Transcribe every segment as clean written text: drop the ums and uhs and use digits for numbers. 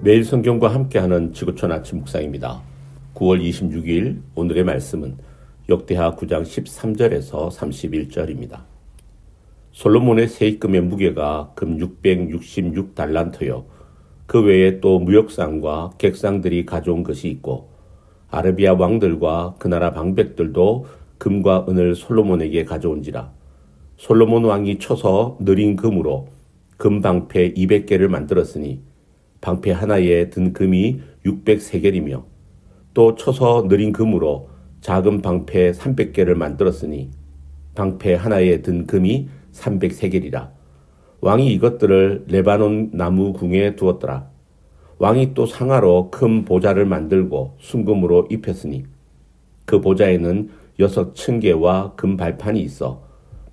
매일 성경과 함께하는 지구촌 아침 묵상입니다. 9월 26일 오늘의 말씀은 역대하 9장 13절에서 31절입니다. 솔로몬의 세입금의 무게가 금 666달란트요. 그 외에 또 무역상과 객상들이 가져온 것이 있고 아라비아 왕들과 그 나라 방백들도 금과 은을 솔로몬에게 가져온지라. 솔로몬 왕이 쳐서 느린 금으로 금방패 200개를 만들었으니 방패 하나에 든 금이 600세겔이며 또 쳐서 느린 금으로 작은 방패 300개를 만들었으니 방패 하나에 든 금이 300세겔이라. 왕이 이것들을 레바논 나무 궁에 두었더라. 왕이 또 상하로 큰 보좌를 만들고 순금으로 입혔으니 그 보좌에는 6층계와 금 발판이 있어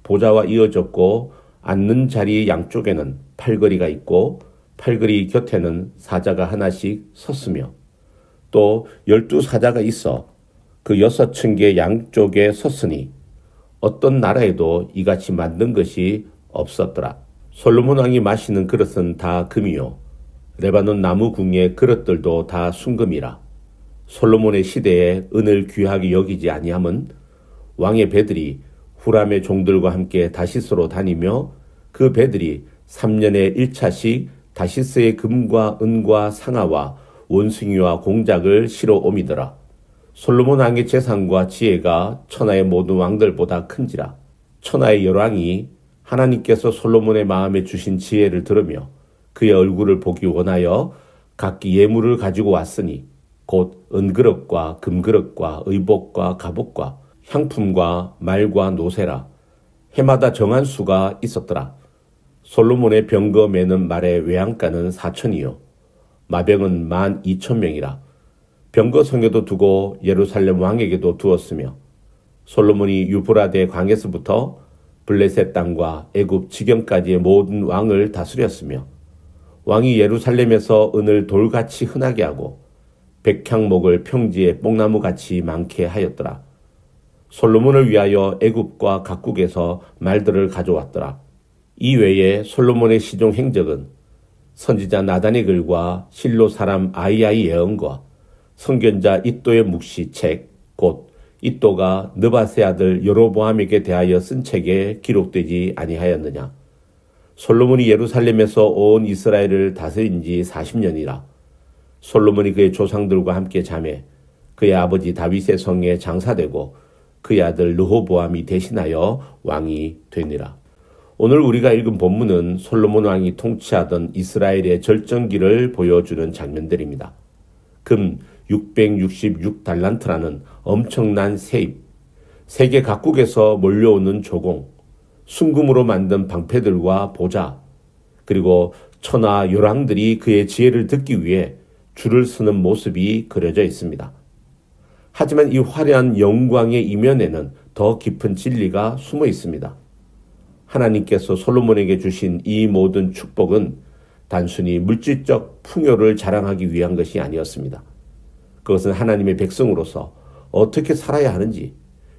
보좌와 이어졌고 앉는 자리 양쪽에는 팔걸이가 있고 팔걸이 곁에는 사자가 하나씩 섰으며 또 12사자가 있어 그 6층계 양쪽에 섰으니 어떤 나라에도 이같이 만든 것이 없었더라. 솔로몬 왕이 마시는 그릇은 다 금이요 레바논 나무 궁의 그릇들도 다 순금이라. 솔로몬의 시대에 은을 귀하게 여기지 아니함은 왕의 배들이 후람의 종들과 함께 다시스로 다니며 그 배들이 3년에 1차씩 다시스의 금과 은과 상아와 원숭이와 공작을 실어 옮이더라. 솔로몬 왕의 재산과 지혜가 천하의 모든 왕들보다 큰지라. 천하의 열왕이 하나님께서 솔로몬의 마음에 주신 지혜를 들으며 그의 얼굴을 보기 원하여 각기 예물을 가지고 왔으니 곧 은그릇과 금그릇과 의복과 갑옷과 향품과 말과 노새라. 해마다 정한 수가 있었더라. 솔로몬의 병거 매는 말의 외양간은 4천이요 마병은 12,000명이라. 병거 성에도 두고 예루살렘 왕에게도 두었으며 솔로몬이 유브라데 광에서부터 블레셋 땅과 애굽 지경까지의 모든 왕을 다스렸으며 왕이 예루살렘에서 은을 돌같이 흔하게 하고 백향목을 평지에 뽕나무같이 많게 하였더라. 솔로몬을 위하여 애굽과 각국에서 말들을 가져왔더라. 이 외에 솔로몬의 시종 행적은 선지자 나단의 글과 실로 사람 아이야의 예언과 선견자 이도의 묵시 책, 곧 이도가 느바세 아들 여로보암에게 대하여 쓴 책에 기록되지 아니하였느냐. 솔로몬이 예루살렘에서 온 이스라엘을 다스린 지 40년이라. 솔로몬이 그의 조상들과 함께 자매 그의 아버지 다윗의 성에 장사되고 그의 아들 르호보암이 대신하여 왕이 되니라. 오늘 우리가 읽은 본문은 솔로몬 왕이 통치하던 이스라엘의 절정기를 보여주는 장면들입니다. 금 666달란트라는 엄청난 세입, 세계 각국에서 몰려오는 조공, 순금으로 만든 방패들과 보좌, 그리고 천하 열왕들이 그의 지혜를 듣기 위해 줄을 서는 모습이 그려져 있습니다. 하지만 이 화려한 영광의 이면에는 더 깊은 진리가 숨어 있습니다. 하나님께서 솔로몬에게 주신 이 모든 축복은 단순히 물질적 풍요를 자랑하기 위한 것이 아니었습니다. 그것은 하나님의 백성으로서 어떻게 살아야 하는지,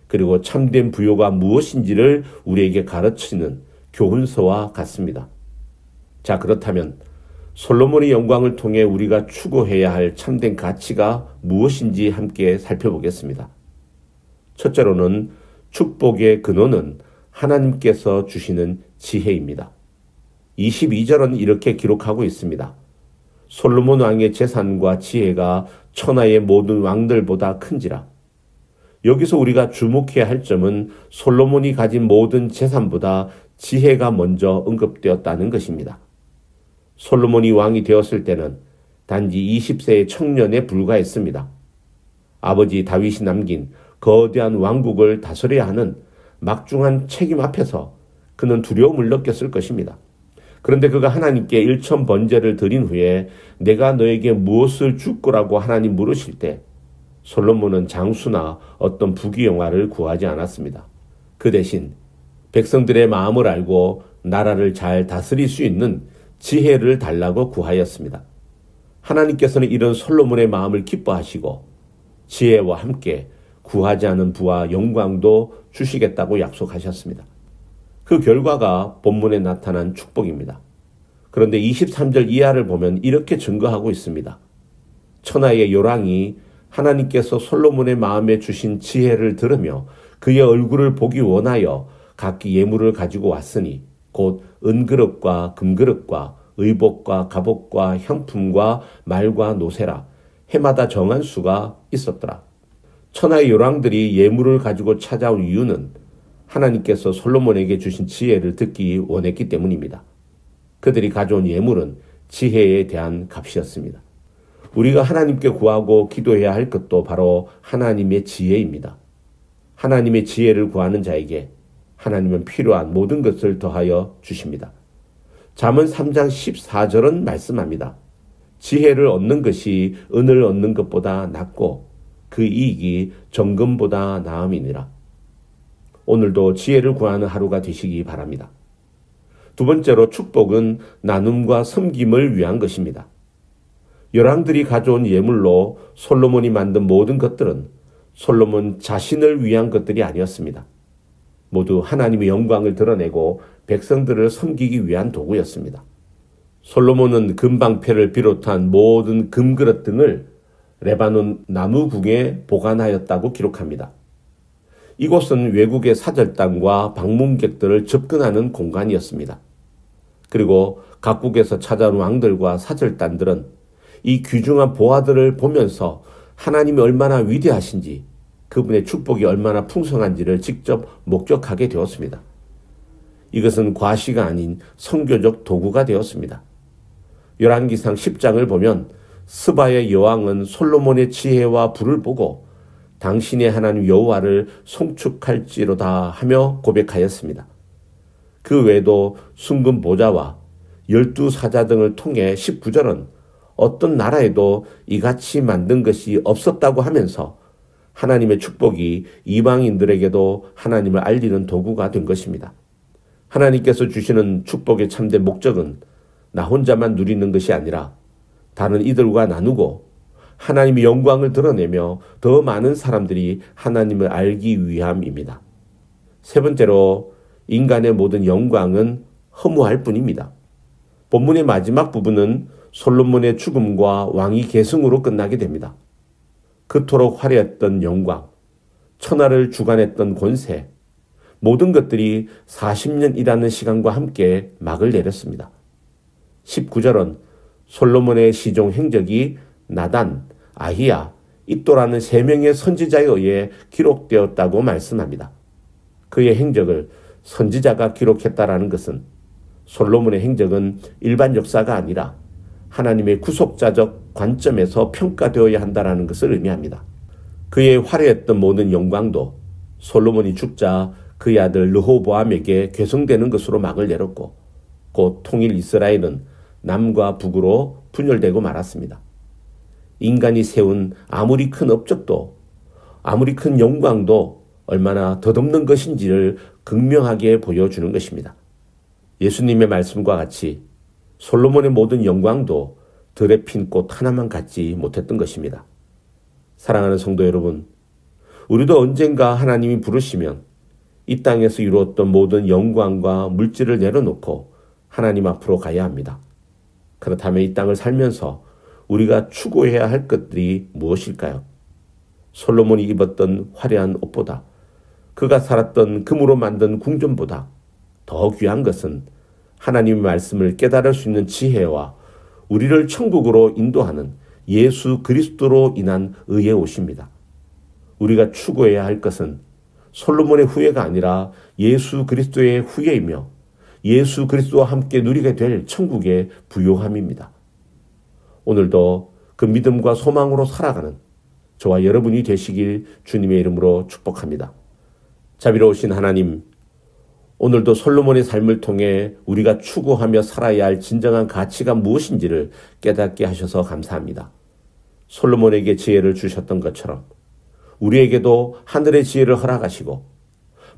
그리고 참된 부요가 무엇인지를 우리에게 가르치는 교훈서와 같습니다. 자, 그렇다면 솔로몬의 영광을 통해 우리가 추구해야 할 참된 가치가 무엇인지 함께 살펴보겠습니다. 첫째로는 축복의 근원은 하나님께서 주시는 지혜입니다. 22절은 이렇게 기록하고 있습니다. 솔로몬 왕의 재산과 지혜가 천하의 모든 왕들보다 큰지라. 여기서 우리가 주목해야 할 점은 솔로몬이 가진 모든 재산보다 지혜가 먼저 언급되었다는 것입니다. 솔로몬이 왕이 되었을 때는 단지 20세의 청년에 불과했습니다. 아버지 다윗이 남긴 거대한 왕국을 다스려야 하는 막중한 책임 앞에서 그는 두려움을 느꼈을 것입니다. 그런데 그가 하나님께 일천번제를 드린 후에 내가 너에게 무엇을 줄 거라고 하나님 물으실 때 솔로몬은 장수나 어떤 부귀영화를 구하지 않았습니다. 그 대신 백성들의 마음을 알고 나라를 잘 다스릴 수 있는 지혜를 달라고 구하였습니다. 하나님께서는 이런 솔로몬의 마음을 기뻐하시고 지혜와 함께 구하지 않은 부와 영광도 주시겠다고 약속하셨습니다. 그 결과가 본문에 나타난 축복입니다. 그런데 23절 이하를 보면 이렇게 증거하고 있습니다. 천하의 요랑이 하나님께서 솔로몬의 마음에 주신 지혜를 들으며 그의 얼굴을 보기 원하여 각기 예물을 가지고 왔으니 곧 은그릇과 금그릇과 의복과 갑옷과 향품과 말과 노새라 해마다 정한 수가 있었더라. 천하의 요랑들이 예물을 가지고 찾아온 이유는 하나님께서 솔로몬에게 주신 지혜를 듣기 원했기 때문입니다. 그들이 가져온 예물은 지혜에 대한 값이었습니다. 우리가 하나님께 구하고 기도해야 할 것도 바로 하나님의 지혜입니다. 하나님의 지혜를 구하는 자에게 하나님은 필요한 모든 것을 더하여 주십니다. 잠언 3장 14절은 말씀합니다. 지혜를 얻는 것이 은을 얻는 것보다 낫고 그 이익이 정금보다 나음이니라. 오늘도 지혜를 구하는 하루가 되시기 바랍니다. 두 번째로 축복은 나눔과 섬김을 위한 것입니다. 열왕들이 가져온 예물로 솔로몬이 만든 모든 것들은 솔로몬 자신을 위한 것들이 아니었습니다. 모두 하나님의 영광을 드러내고 백성들을 섬기기 위한 도구였습니다. 솔로몬은 금방패를 비롯한 모든 금그릇 등을 레바논 나무궁에 보관하였다고 기록합니다. 이곳은 외국의 사절단과 방문객들을 접근하는 공간이었습니다. 그리고 각국에서 찾아온 왕들과 사절단들은 이 귀중한 보화들을 보면서 하나님이 얼마나 위대하신지, 그분의 축복이 얼마나 풍성한지를 직접 목격하게 되었습니다. 이것은 과시가 아닌 선교적 도구가 되었습니다. 열왕기상 10장을 보면 스바의 여왕은 솔로몬의 지혜와 부를 보고 당신의 하나님 여호와를 송축할지로다 하며 고백하였습니다. 그 외에도 순금 보좌와 12사자 등을 통해 19절은 어떤 나라에도 이같이 만든 것이 없었다고 하면서 하나님의 축복이 이방인들에게도 하나님을 알리는 도구가 된 것입니다. 하나님께서 주시는 축복의 참된 목적은 나 혼자만 누리는 것이 아니라 다른 이들과 나누고 하나님의 영광을 드러내며 더 많은 사람들이 하나님을 알기 위함입니다. 세 번째로 인간의 모든 영광은 허무할 뿐입니다. 본문의 마지막 부분은 솔로몬의 죽음과 왕위 계승으로 끝나게 됩니다. 그토록 화려했던 영광, 천하를 주관했던 권세, 모든 것들이 40년이라는 시간과 함께 막을 내렸습니다. 19절은 솔로몬의 시종 행적이 나단, 아히야, 잇도라는 3명의 선지자에 의해 기록되었다고 말씀합니다. 그의 행적을 선지자가 기록했다라는 것은 솔로몬의 행적은 일반 역사가 아니라 하나님의 구속자적 관점에서 평가되어야 한다는 것을 의미합니다. 그의 화려했던 모든 영광도 솔로몬이 죽자 그의 아들 르호보암에게 계승되는 것으로 막을 내렸고 곧 통일 이스라엘은 남과 북으로 분열되고 말았습니다. 인간이 세운 아무리 큰 업적도 아무리 큰 영광도 얼마나 덧없는 것인지를 극명하게 보여주는 것입니다. 예수님의 말씀과 같이 솔로몬의 모든 영광도 들에 핀 꽃 하나만 갖지 못했던 것입니다. 사랑하는 성도 여러분, 우리도 언젠가 하나님이 부르시면 이 땅에서 이루었던 모든 영광과 물질을 내려놓고 하나님 앞으로 가야 합니다. 그렇다면 이 땅을 살면서 우리가 추구해야 할 것들이 무엇일까요? 솔로몬이 입었던 화려한 옷보다, 그가 살았던 금으로 만든 궁전보다 더 귀한 것은 하나님의 말씀을 깨달을 수 있는 지혜와 우리를 천국으로 인도하는 예수 그리스도로 인한 의의 옷입니다. 우리가 추구해야 할 것은 솔로몬의 후예가 아니라 예수 그리스도의 후예이며 예수 그리스도와 함께 누리게 될 천국의 부요함입니다. 오늘도 그 믿음과 소망으로 살아가는 저와 여러분이 되시길 주님의 이름으로 축복합니다. 자비로우신 하나님, 오늘도 솔로몬의 삶을 통해 우리가 추구하며 살아야 할 진정한 가치가 무엇인지를 깨닫게 하셔서 감사합니다. 솔로몬에게 지혜를 주셨던 것처럼 우리에게도 하늘의 지혜를 허락하시고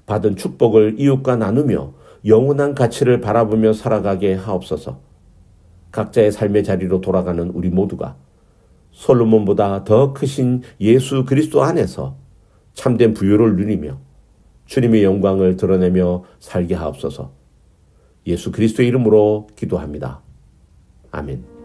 받은 축복을 이웃과 나누며 영원한 가치를 바라보며 살아가게 하옵소서. 각자의 삶의 자리로 돌아가는 우리 모두가 솔로몬보다 더 크신 예수 그리스도 안에서 참된 부요를 누리며 주님의 영광을 드러내며 살게 하옵소서. 예수 그리스도의 이름으로 기도합니다. 아멘.